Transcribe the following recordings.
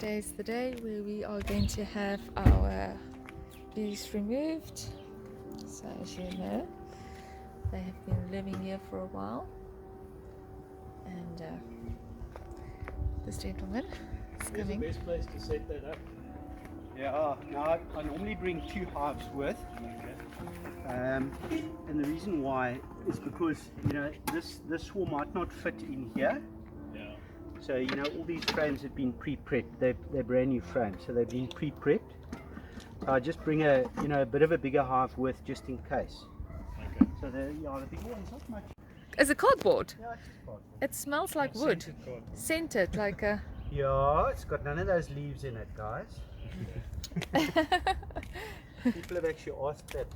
Today is the day where we are going to have our bees removed. So as you know, they have been living here for a while, and this gentleman is Where's coming. the best place to set that up? Yeah, now I normally bring 2 hives worth, and the reason why is because this swarm might not fit in here. Yeah. So all these frames have been pre-prepped. They're brand new frames, so they've been pre-prepped. So I just bring a bit of a bigger hive worth just in case. Okay. So the big one's not much. Is it cardboard? Yeah, it's just cardboard. It smells like wood. Scented cardboard. Scented, like a. Yeah, it's got none of those leaves in it, guys. People have actually asked that.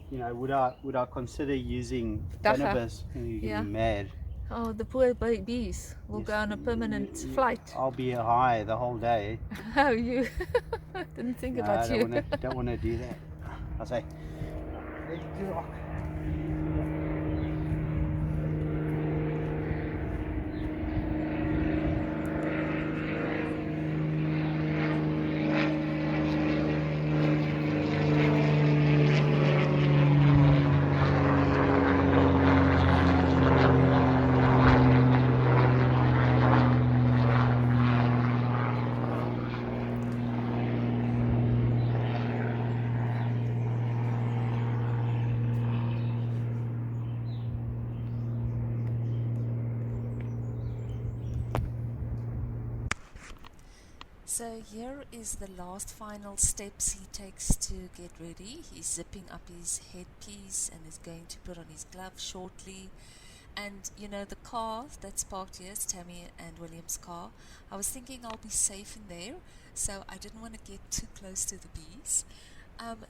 Would I consider using Dacha. cannabis? You're Yeah. mad. Oh, the poor bees will Yes, go on a permanent flight. I'll be high the whole day. Oh, you didn't think about I you. don't want to do that. I say, ready to rock. So here is the last final steps he takes to get ready. He's zipping up his headpiece and is going to put on his gloves shortly. And the car that's parked here is Tammy and William's car. I was thinking I'll be safe in there, so I didn't want to get too close to the bees.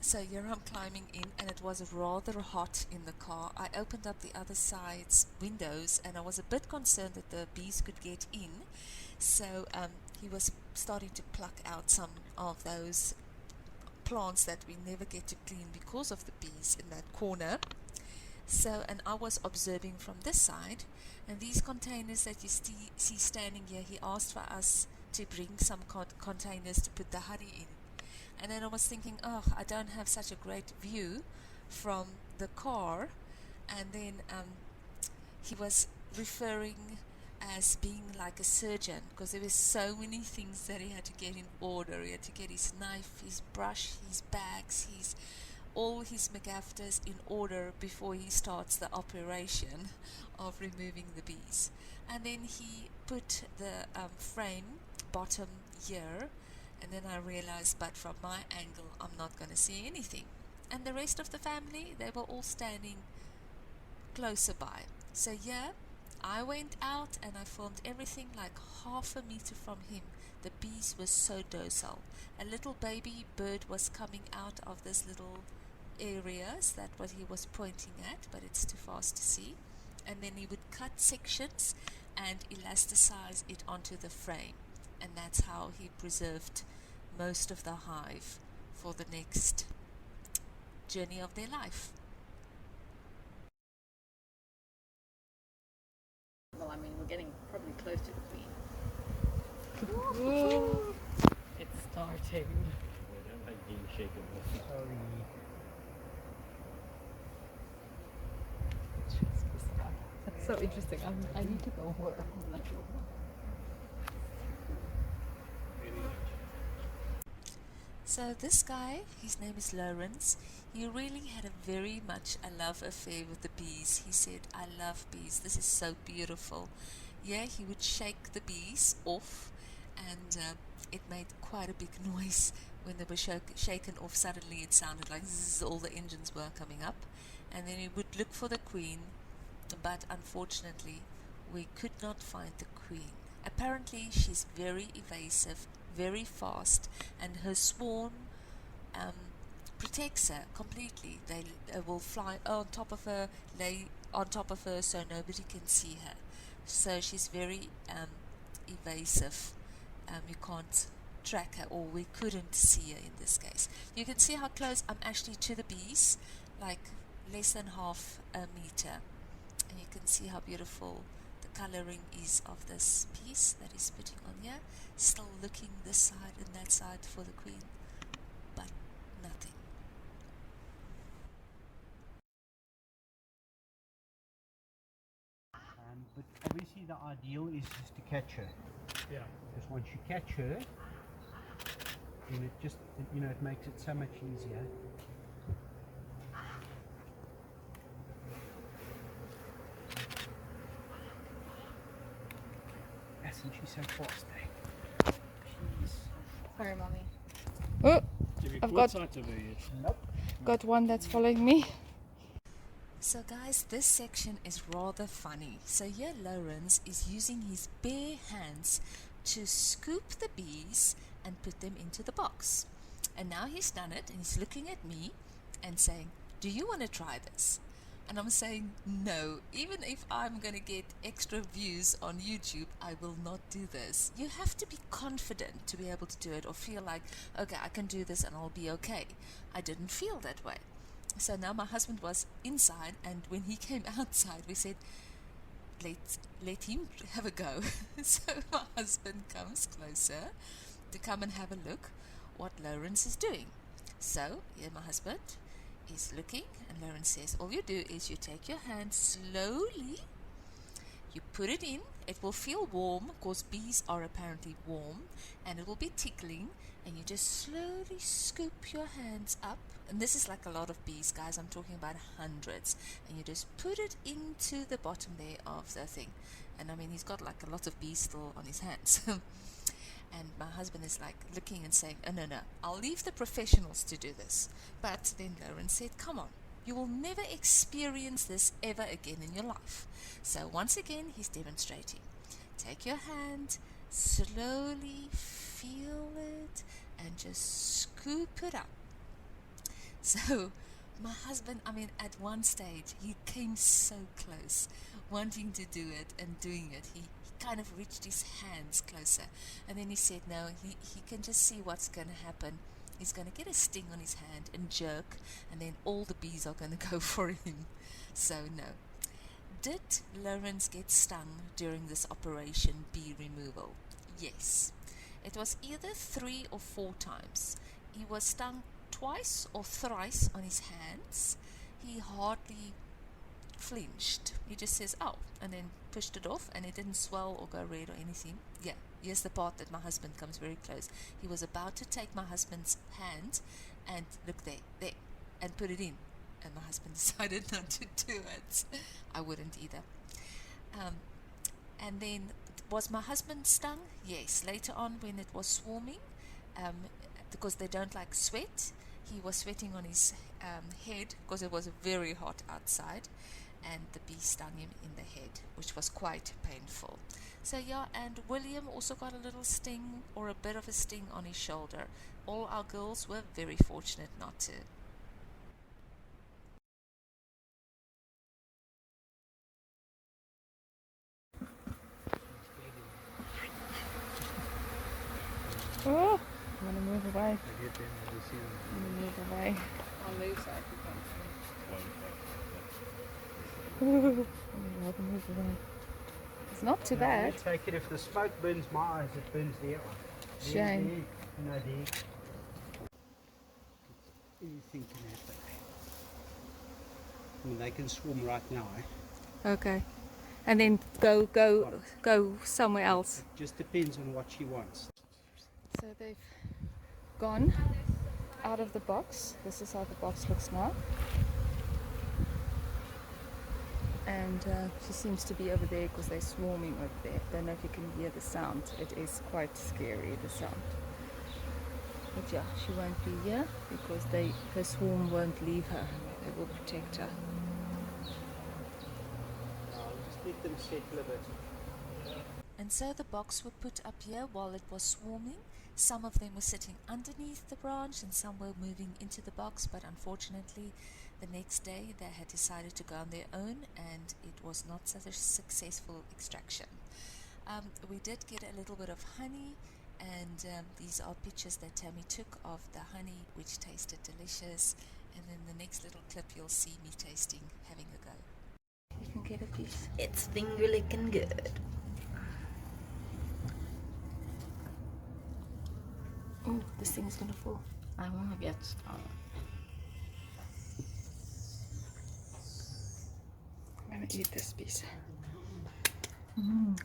So here I'm climbing in, and it was rather hot in the car. I opened up the other side's windows, and I was a bit concerned that the bees could get in. So he was starting to pluck out some of those plants that we never get to clean because of the bees in that corner. So, and I was observing from this side, and these containers that you see standing here, he asked for us to bring some containers to put the honey in. And then I was thinking, oh, I don't have such a great view from the car. And then he was referring as being like a surgeon, because there were so many things that he had to get in order. He had to get his knife, his brush, his bags, all his McGafters in order before he starts the operation of removing the bees. And then he put the frame bottom here, and then I realized, but from my angle I'm not going to see anything. And the rest of the family, they were all standing closer by. So yeah, I went out and I filmed everything like half a meter from him. The bees were so docile. A little baby bird was coming out of this little areas, that what he was pointing at, but it's too fast to see. And then he would cut sections and elasticize it onto the frame, and that's how he preserved most of the hive for the next journey of their life. Well, I mean, we're getting probably close to the queen. It's starting. I don't like being shaken. That's so interesting. I need to go more. So this guy, his name is Lawrence, he really had a very much a love affair with the bees. He said, I love bees, this is so beautiful. Yeah, he would shake the bees off, and it made quite a big noise when they were shaken off. Suddenly it sounded like zzz, all the engines were coming up. And then he would look for the queen, but unfortunately we could not find the queen. Apparently she's very evasive, very fast, and her swarm protects her completely. They will fly on top of her, lay on top of her, so nobody can see her. So she's very evasive. You can't track her, or we couldn't see her in this case. You can see how close I'm actually to the bees, like less than half a meter, and you can see how beautiful the coloring is of this piece that he's putting on here. Still looking this side and that side for the queen, but nothing. But obviously the ideal is just to catch her. Yeah. Because once you catch her, then it just, it makes it so much easier. Isn't she so fast, eh? She's so fast. Sorry, mommy. Oh, Have you I've caught got- sight of her yet? Nope. got one that's following me. So guys, this section is rather funny. So here Lawrence is using his bare hands to scoop the bees and put them into the box. And now he's done it and he's looking at me and saying, do you want to try this? And I'm saying, no, even if I'm going to get extra views on YouTube, I will not do this. You have to be confident to be able to do it, or feel like, okay, I can do this and I'll be okay. I didn't feel that way. So now my husband was inside, and when he came outside, we said, let him have a go. So my husband comes closer to come and have a look what Lawrence is doing. So here my husband is looking, and Lawrence says, all you do is you take your hand slowly, you put it in, it will feel warm because bees are apparently warm, and it will be tickling, and you just slowly scoop your hands up. And this is like a lot of bees, guys, I'm talking about hundreds, and you just put it into the bottom there of the thing. And I mean, he's got like a lot of bees still on his hands. And my husband is like looking and saying, oh, no, I'll leave the professionals to do this. But then Lawrence said, come on, you will never experience this ever again in your life. So once again, he's demonstrating. Take your hand, slowly feel it, and just scoop it up. So my husband, I mean, at one stage, he came so close, wanting to do it and doing it. He kind of reached his hands closer. And then he said, no, he can just see what's going to happen. He's going to get a sting on his hand and jerk, and then all the bees are going to go for him. So no. Did Lawrence get stung during this operation, bee removal? Yes. It was either 3 or 4 times. He was stung twice or thrice on his hands. He hardly flinched. He just says, oh, and then pushed it off, and it didn't swell or go red or anything. Yeah, here's the part that my husband comes very close. He was about to take my husband's hand and look there, and put it in. And my husband decided not to do it. I wouldn't either. And then, was my husband stung? Yes. Later on, when it was swarming, because they don't like sweat, he was sweating on his head because it was very hot outside, and the bee stung him in the head, which was quite painful. So yeah, and William also got a little sting, or a bit of a sting on his shoulder. All our girls were very fortunate not to. Oh, I'm gonna move away. I get them, I just see them. I'm gonna move away. I'll move so I can come. I'm gonna move away. It's not too bad. You take it, if the smoke burns my eyes, it burns their eyes. Shame. There. Anything can happen. I mean, they can swarm right now, eh? Okay. And then go somewhere else. It just depends on what she wants. So they've gone out of the box. This is how the box looks now. And she seems to be over there because they're swarming over there. Don't know if you can hear the sound. It is quite scary, the sound. But yeah, she won't be here because her swarm won't leave her. They will protect her. I'll just let them settle a bit. And so the box were put up here while it was swarming. Some of them were sitting underneath the branch and some were moving into the box, but unfortunately the next day they had decided to go on their own, and it was not such a successful extraction. We did get a little bit of honey, and these are pictures that Tammy took of the honey, which tasted delicious. And in the next little clip you'll see me tasting, having a go. You can get a piece. It's finger licking good. Oh, this thing is gonna fall. I want to get some. I'm gonna eat this piece. Mm.